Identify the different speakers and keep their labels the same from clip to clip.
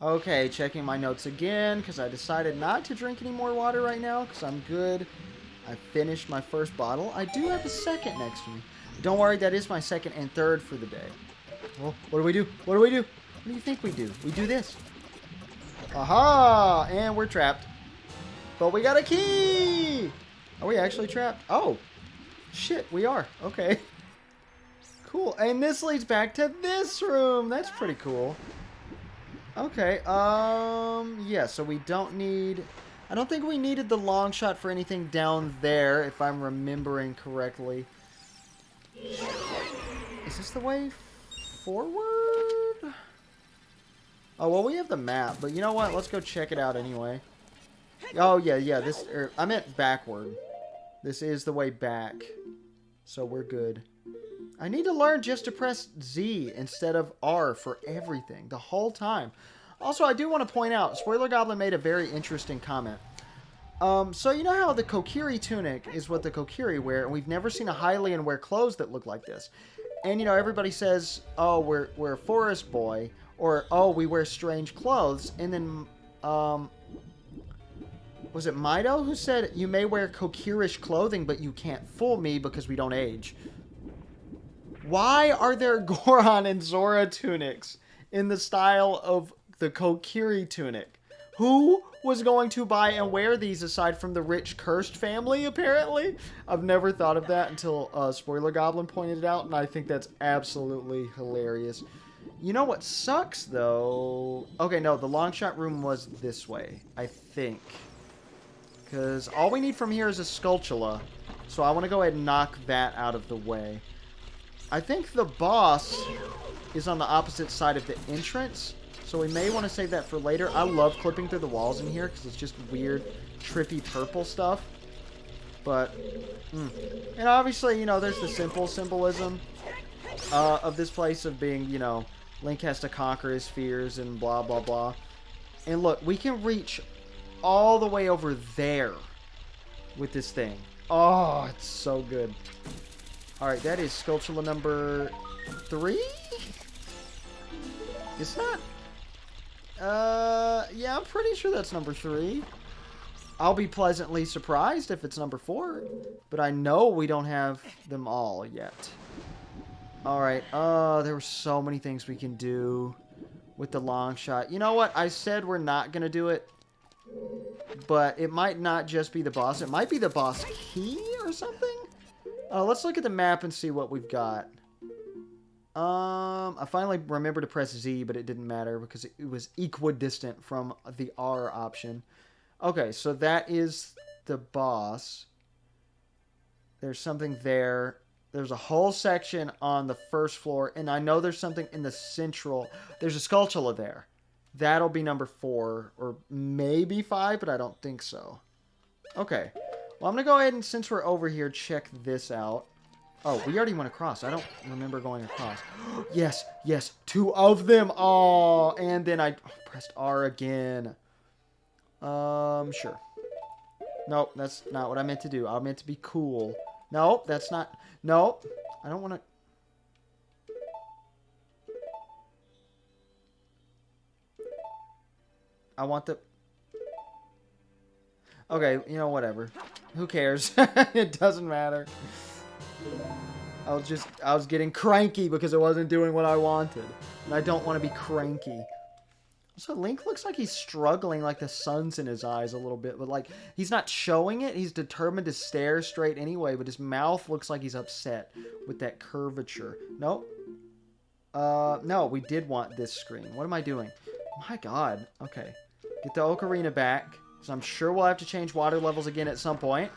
Speaker 1: Okay, checking my notes again because I decided not to drink any more water right now because I'm good. I finished my first bottle. I do have a second next to me. Don't worry, that is my second and third for the day. Well, what do we do? What do we do? What do you think we do? We do this. Aha! And we're trapped. But we got a key! Are we actually trapped? Oh. Shit, we are. Okay. Cool. And this leads back to this room. That's pretty cool. Okay, yeah, so we don't need... I don't think we needed the long shot for anything down there, if I'm remembering correctly. Is this the way forward? Oh, well, we have the map, but you know what? Let's go check it out anyway. Oh, yeah, this... I meant backward. This is the way back. So we're good. I need to learn just to press Z instead of R for everything, the whole time. Also, I do want to point out, Spoiler Goblin made a very interesting comment. So you know how the Kokiri tunic is what the Kokiri wear, and we've never seen a Hylian wear clothes that look like this. And, you know, everybody says, oh, we're a forest boy, or, oh, we wear strange clothes. And then, was it Mido who said, you may wear Kokirish clothing, but you can't fool me because we don't age? Why are there Goron and Zora tunics in the style of the Kokiri tunic? Who was going to buy and wear these aside from the rich cursed family, apparently? I've never thought of that until Spoiler Goblin pointed it out, and I think that's absolutely hilarious. You know what sucks, though? Okay, no, the long shot room was this way, I think. Because all we need from here is a Skulltula, so I want to go ahead and knock that out of the way. I think the boss is on the opposite side of the entrance, so we may want to save that for later. I love clipping through the walls in here because it's just weird, trippy purple stuff. But, and obviously, you know, there's the simple symbolism of this place of being, you know, Link has to conquer his fears and blah, blah, blah. And look, we can reach all the way over there with this thing. Oh, it's so good. Alright, that is Skulltula number 3? It's not... yeah, I'm pretty sure that's number 3. I'll be pleasantly surprised if it's number 4. But I know we don't have them all yet. Alright, there were so many things we can do with the long shot. You know what? I said we're not going to do it. But it might not just be the boss. It might be the boss key or something? Let's look at the map and see what we've got. I finally remembered to press Z, but it didn't matter because it was equidistant from the R option. Okay, so that is the boss. There's something there. There's a whole section on the first floor, and I know there's something in the central. There's a Skulltula there. That'll be number 4, or maybe 5, but I don't think so. Okay. Well, I'm going to go ahead and, since we're over here, check this out. Oh, we already went across. I don't remember going across. Yes, 2 of them. Oh, and then I pressed R again. Sure. Nope, that's not what I meant to do. I meant to be cool. Nope, that's not... Nope. I don't want to... I want the... Okay, you know, whatever. Who cares? It doesn't matter. I was getting cranky because it wasn't doing what I wanted. And I don't want to be cranky. So Link looks like he's struggling, like the sun's in his eyes a little bit. But, like, he's not showing it. He's determined to stare straight anyway. But his mouth looks like he's upset with that curvature. Nope. No, we did want this screen. What am I doing? My God. Okay. Get the Ocarina back. So I'm sure we'll have to change water levels again at some point.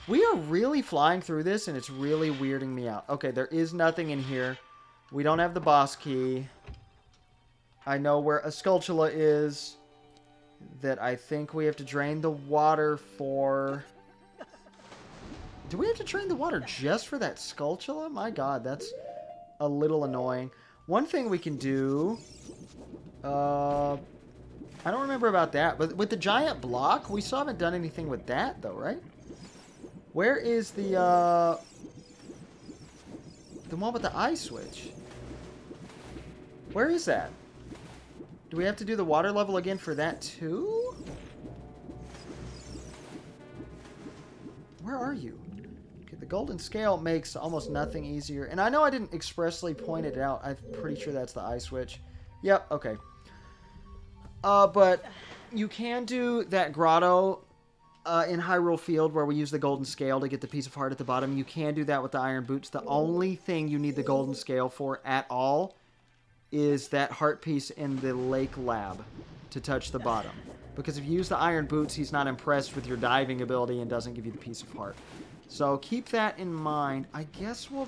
Speaker 1: We are really flying through this, and it's really weirding me out. Okay, there is nothing in here. We don't have the boss key. I know where a Skulltula is. That I think we have to drain the water for... Do we have to drain the water just for that Skulltula? My God, that's a little annoying. One thing we can do... I don't remember about that, but with the giant block, we still haven't done anything with that, though, right? Where is the one with the eye switch? Where is that? Do we have to do the water level again for that too? Where are you? Okay, the golden scale makes almost nothing easier. And I know I didn't expressly point it out. I'm pretty sure that's the eye switch. Yep, okay. But you can do that grotto in Hyrule Field where we use the golden scale to get the piece of heart at the bottom. You can do that with the iron boots. The only thing you need the golden scale for at all is that heart piece in the lake lab to touch the bottom. Because if you use the iron boots, he's not impressed with your diving ability and doesn't give you the piece of heart. So keep that in mind. I guess we'll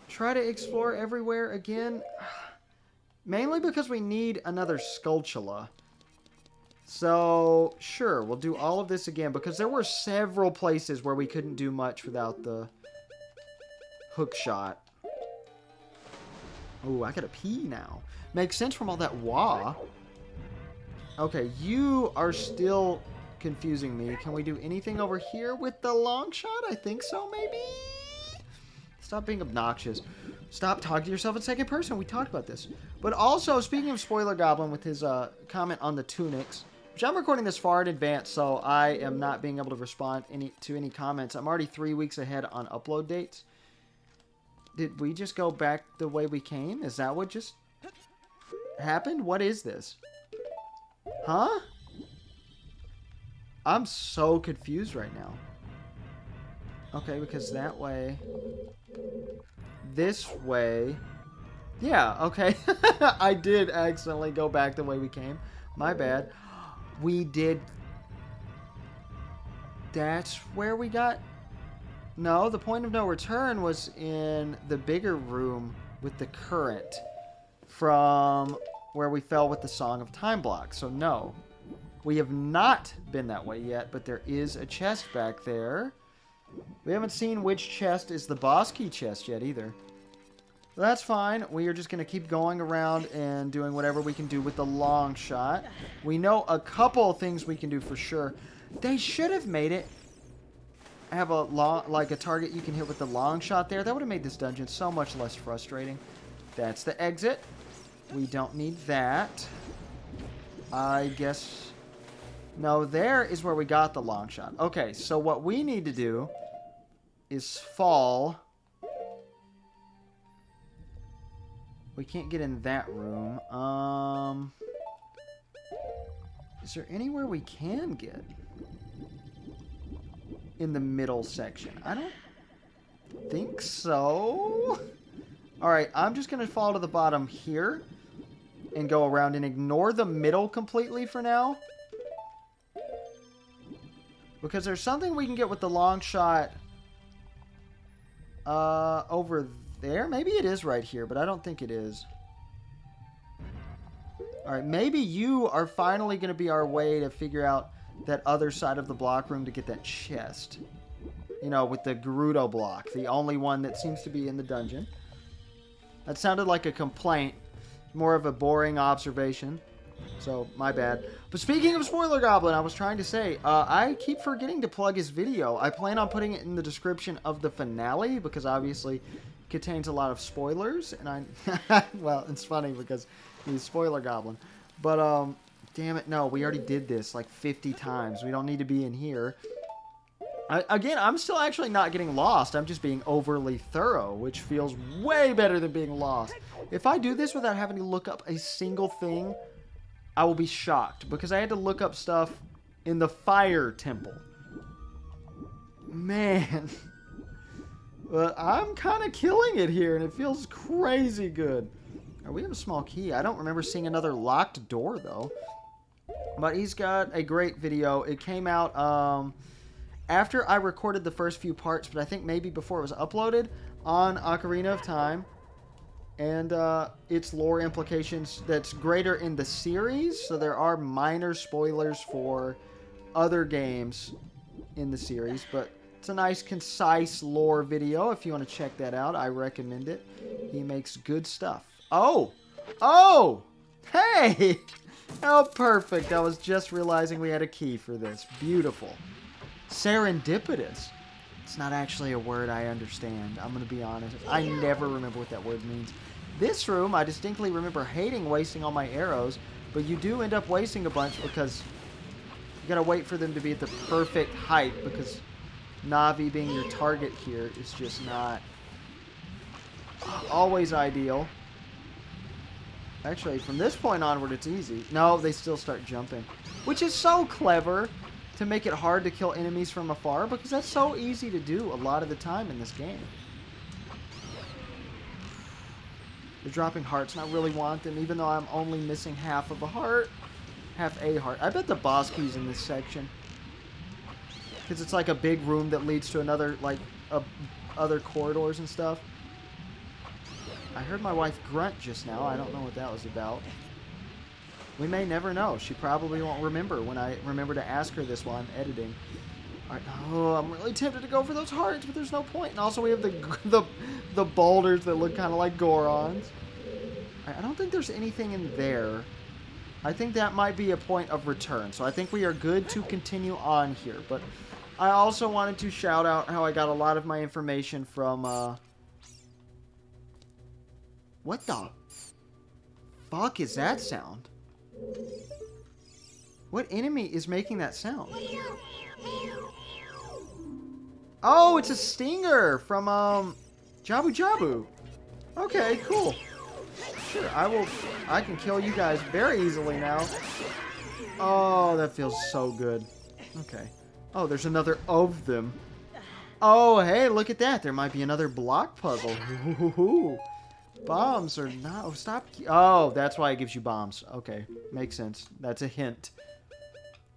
Speaker 1: try to explore everywhere again. Mainly because we need another Skulltula. So, sure, we'll do all of this again. Because there were several places where we couldn't do much without the hook shot. Oh, I gotta pee now. Makes sense from all that wah. Okay, you are still confusing me. Can we do anything over here with the long shot? I think so, maybe? Stop being obnoxious. Stop talking to yourself in second person. We talked about this. But also, speaking of Spoiler Goblin with his comment on the tunics, which I'm recording this far in advance, so I am not being able to respond to any comments. I'm already 3 weeks ahead on upload dates. Did we just go back the way we came? Is that what just happened? What is this? Huh? I'm so confused right now. Okay, because that way... This way... Yeah, okay. I did accidentally go back the way we came. My bad. We did... That's where we got... No, the point of no return was in the bigger room with the current from where we fell with the Song of Time block. So no, we have not been that way yet, but there is a chest back there. We haven't seen which chest is the boss key chest yet either. That's fine. We are just going to keep going around and doing whatever we can do with the long shot. We know a couple of things we can do for sure. They should have made it have a a target you can hit with the long shot there. That would have made this dungeon so much less frustrating. That's the exit. We don't need that. I guess... No, there is where we got the long shot. Okay, so what we need to do is fall. We can't get in that room. Is there anywhere we can get? In the middle section. I don't think so. Alright, I'm just going to fall to the bottom here and go around and ignore the middle completely for now. Because there's something we can get with the long shot over there. Maybe it is right here, but I don't think it is. Alright, maybe you are finally going to be our way to figure out that other side of the block room to get that chest. You know, with the Gerudo block. The only one that seems to be in the dungeon. That sounded like a complaint. More of a boring observation. So, my bad. But speaking of Spoiler Goblin, I was trying to say, I keep forgetting to plug his video. I plan on putting it in the description of the finale, because obviously it contains a lot of spoilers. And well, it's funny because he's Spoiler Goblin. But, damn it, no, we already did this like 50 times. We don't need to be in here. Again, I'm still actually not getting lost. I'm just being overly thorough, which feels way better than being lost. If I do this without having to look up a single thing, I will be shocked. Because I had to look up stuff in the Fire Temple. Man. But I'm kind of killing it here, and it feels crazy good. We have a small key. I don't remember seeing another locked door, though. But he's got a great video. It came out after I recorded the first few parts, but I think maybe before it was uploaded on Ocarina of Time. And its lore implications that's greater in the series. So there are minor spoilers for other games in the series. But it's a nice, concise lore video. If you want to check that out, I recommend it. He makes good stuff. Oh! Oh! Hey! How perfect. I was just realizing we had a key for this. Beautiful. Serendipitous. It's not actually a word I understand. I'm going to be honest. I never remember what that word means. This room, I distinctly remember hating wasting all my arrows But you do end up wasting a bunch because you gotta wait for them to be at the perfect height, because Navi being your target here is just not always ideal. Actually, from this point onward, it's easy. No, they still start jumping, which is so clever to make it hard to kill enemies from afar, because that's so easy to do a lot of the time in this game. They're dropping hearts, and I really want them, even though I'm only missing half of a heart. Half a heart. I bet the boss key's in this section, because it's like a big room that leads to another, like, other corridors and stuff. I heard my wife grunt just now. I don't know what that was about. We may never know. She probably won't remember when I remember to ask her this while I'm editing. All right. Oh, I'm really tempted to go for those hearts, but there's no point. And also we have the boulders that look kind of like Gorons. I don't think there's anything in there. I think that might be a point of return. So I think we are good to continue on here. But I also wanted to shout out how I got a lot of my information from... What the fuck is that sound? What enemy is making that sound? Oh, it's a stinger from, Jabu Jabu. Okay, cool. Sure, I can kill you guys very easily now. Oh, that feels so good. Okay. Oh, there's another of them. Oh, hey, look at that. There might be another block puzzle. Ooh. Bombs are not... Oh, stop. Oh, that's why it gives you bombs. Okay, makes sense. That's a hint.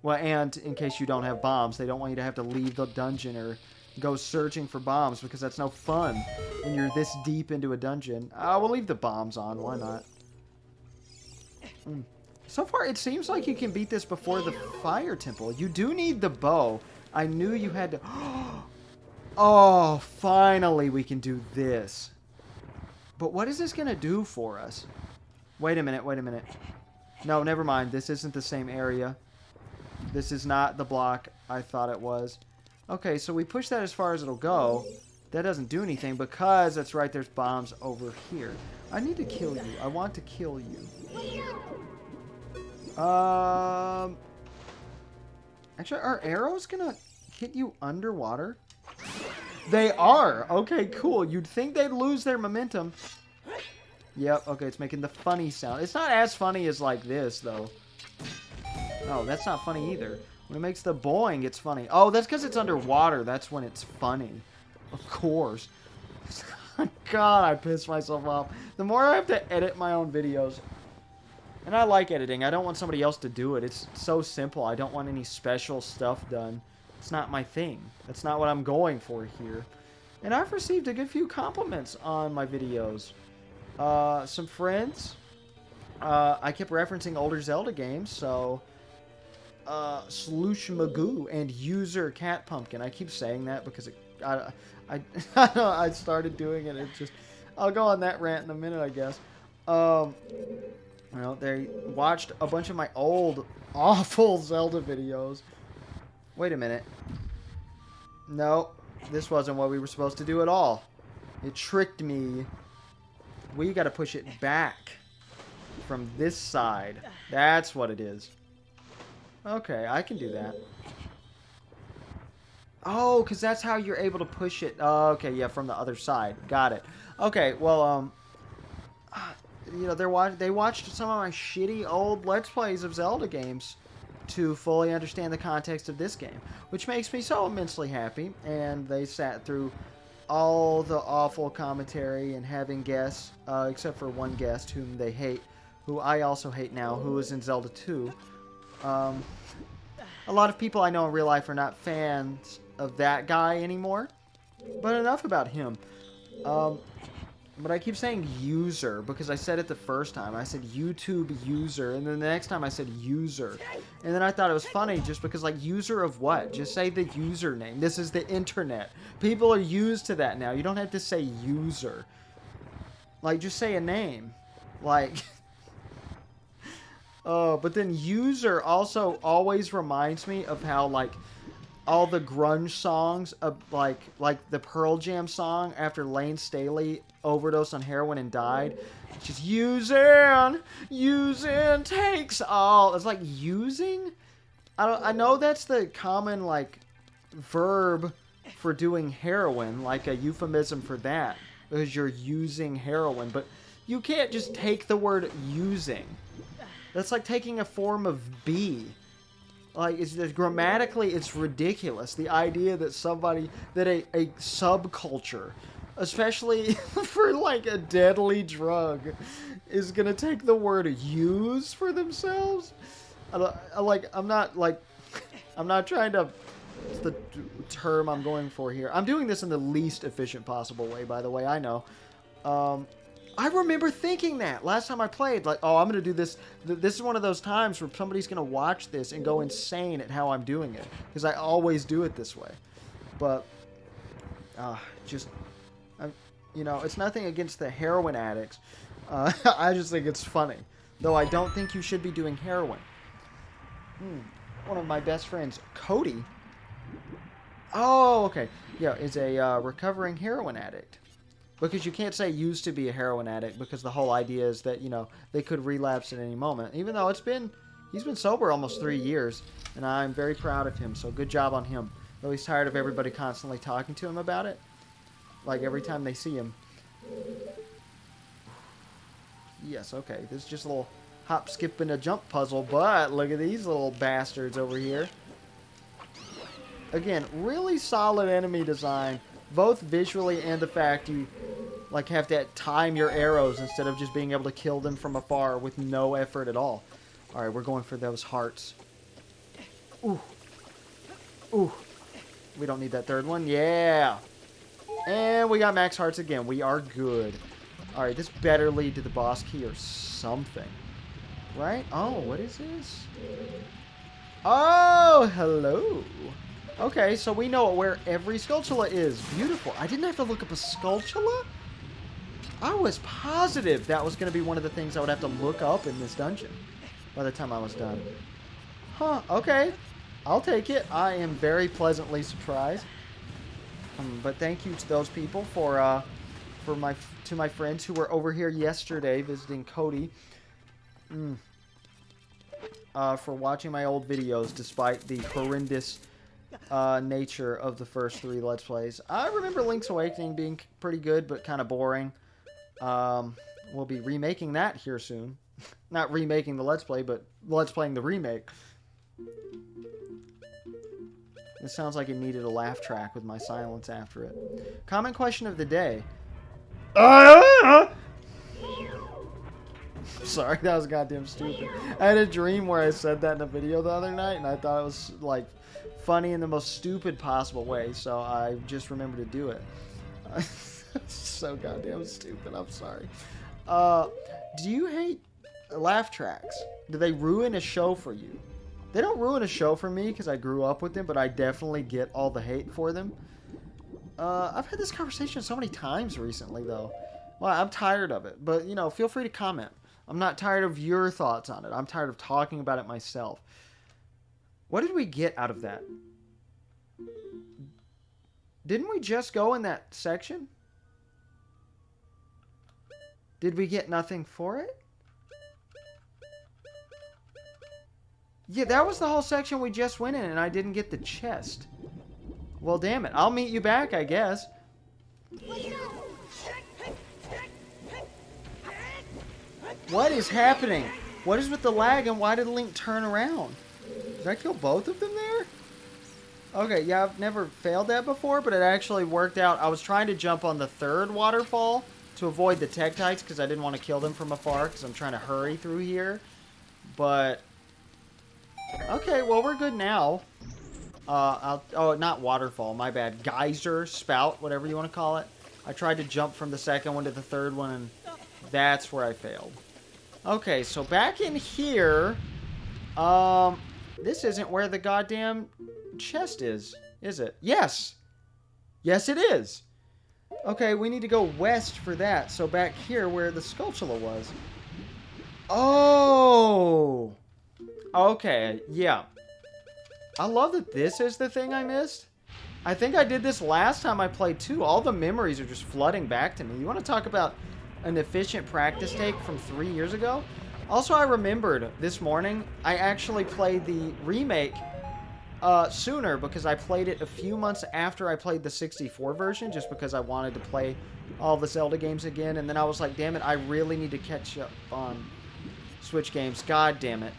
Speaker 1: Well, and in case you don't have bombs, they don't want you to have to leave the dungeon or go searching for bombs, because that's no fun when you're this deep into a dungeon. We'll leave the bombs on. Why not? So far, it seems like you can beat this before the fire temple. You do need the bow. I knew you had to... Oh, finally we can do this. But what is this going to do for us? Wait a minute, wait a minute. No, never mind. This isn't the same area. This is not the block I thought it was. Okay, so we push that as far as it'll go. That doesn't do anything because that's right, there's bombs over here. I need to kill you. I want to kill you. Actually, are arrows going to hit you underwater? They are. Okay, cool. You'd think they'd lose their momentum. Yep, okay, it's making the funny sound. It's not as funny as like this, though. Oh, that's not funny either. When it makes the boing, it's funny. Oh, that's because it's underwater. That's when it's funny. Of course. God, I pissed myself off. The more I have to edit my own videos. And I like editing. I don't want somebody else to do it. It's so simple. I don't want any special stuff done. It's not my thing. That's not what I'm going for here. And I've received a good few compliments on my videos. Some friends. I kept referencing older Zelda games, so... Sloosh Magoo and User Cat Pumpkin. I keep saying that because I started doing it. It just... I'll go on that rant in a minute, I guess. You know, they watched a bunch of my old, awful Zelda videos. Wait a minute. No, this wasn't what we were supposed to do at all. It tricked me. We got to push it back from this side. That's what it is. Okay, I can do that. Oh, because that's how you're able to push it. Okay, yeah, from the other side. Got it. Okay, well, you know, they watched some of my shitty old Let's Plays of Zelda games to fully understand the context of this game, which makes me so immensely happy. And they sat through all the awful commentary and having guests, except for one guest whom they hate, who I also hate now, who is in Zelda 2. A lot of people I know in real life are not fans of that guy anymore, but enough about him. But I keep saying user because I said it the first time. I said YouTube user, and then the next time I said user. And then I thought it was funny just because, like, user of what? Just say the username. This is the internet. People are used to that now. You don't have to say user. Like, just say a name. Like... Oh, but then user also always reminds me of how, like, all the grunge songs, like the Pearl Jam song after Lane Staley overdosed on heroin and died. It's just using takes all. It's like using. I know that's the common like verb for doing heroin, like a euphemism for that, because you're using heroin, but you can't just take the word using. That's like taking a form of be. Like, grammatically, it's ridiculous. The idea that a subculture, especially for like a deadly drug, is gonna take the word use for themselves. I'm not trying to. It's the term I'm going for here. I'm doing this in the least efficient possible way, by the way. I know. I remember thinking that last time I played, like, oh, I'm going to do this. This is one of those times where somebody's going to watch this and go insane at how I'm doing it. Because I always do it this way. But, it's nothing against the heroin addicts. I just think it's funny. Though I don't think you should be doing heroin. One of my best friends, Cody. Oh, okay. Yeah, is a recovering heroin addict. Because you can't say used to be a heroin addict, because the whole idea is that, they could relapse at any moment. Even though he's been sober almost 3 years, and I'm very proud of him, so good job on him. Though he's tired of everybody constantly talking to him about it. Like every time they see him. Yes, okay. This is just a little hop, skip, and a jump puzzle, but look at these little bastards over here. Again, really solid enemy design. Both visually and the fact you have to time your arrows instead of just being able to kill them from afar with no effort at all. Alright, we're going for those hearts. Ooh. Ooh. We don't need that third one. Yeah. And we got max hearts again. We are good. Alright, this better lead to the boss key or something. Right? Oh, what is this? Oh, hello. Okay, so we know where every Skulltula is. Beautiful. I didn't have to look up a Skulltula? I was positive that was going to be one of the things I would have to look up in this dungeon by the time I was done. Huh, okay. I'll take it. I am very pleasantly surprised. But thank you to those people to my friends who were over here yesterday visiting Cody. For watching my old videos despite the horrendous nature of the first 3 Let's Plays. I remember Link's Awakening being pretty good, but kind of boring. We'll be remaking that here soon. Not remaking the Let's Play, but Let's Playing the remake. It sounds like it needed a laugh track with my silence after it. Common question of the day. Sorry, that was goddamn stupid. I had a dream where I said that in a video the other night, and I thought it was, like, funny in the most stupid possible way, so I just remembered to do it. So goddamn stupid, I'm sorry. Do you hate laugh tracks? Do they ruin a show for you? They don't ruin a show for me because I grew up with them, but I definitely get all the hate for them. I've had this conversation so many times recently, though. Well, I'm tired of it, but, feel free to comment. I'm not tired of your thoughts on it. I'm tired of talking about it myself. What did we get out of that? Didn't we just go in that section? Did we get nothing for it? Yeah, that was the whole section we just went in, and I didn't get the chest. Well, damn it. I'll meet you back, I guess. What is happening? What is with the lag, and why did Link turn around? Did I kill both of them there? Okay, yeah, I've never failed that before, but it actually worked out. I was trying to jump on the 3rd waterfall to avoid the Tektites because I didn't want to kill them from afar because I'm trying to hurry through here. But, okay, well, we're good now. Oh, not waterfall, my bad. Geyser, spout, whatever you want to call it. I tried to jump from the 2nd one to the 3rd one, and that's where I failed. Okay, so back in here, this isn't where the goddamn chest is it? Yes! Yes, it is! Okay, we need to go west for that, so back here where the Skulltula was. Oh! Okay, yeah. I love that this is the thing I missed. I think I did this last time I played too. All the memories are just flooding back to me. You want to talk about an efficient practice take from 3 years ago? Also, I remembered this morning, I actually played the remake sooner because I played it a few months after I played the 64 version, just because I wanted to play all the Zelda games again. And then I was like, damn it, I really need to catch up on Switch games. God damn it.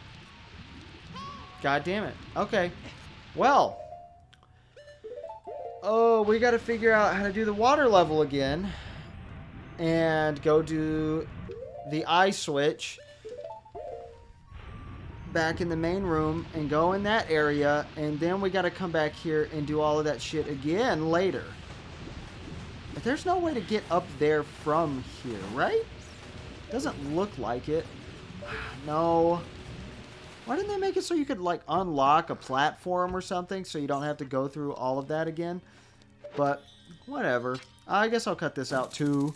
Speaker 1: God damn it. Okay. Well. Oh, we got to figure out how to do the water level again. And go do the eye switch back in the main room and go in that area. And then we got to come back here and do all of that shit again later. But there's no way to get up there from here, right? Doesn't look like it. No. Why didn't they make it so you could, like, unlock a platform or something so you don't have to go through all of that again? But, whatever. I guess I'll cut this out, too.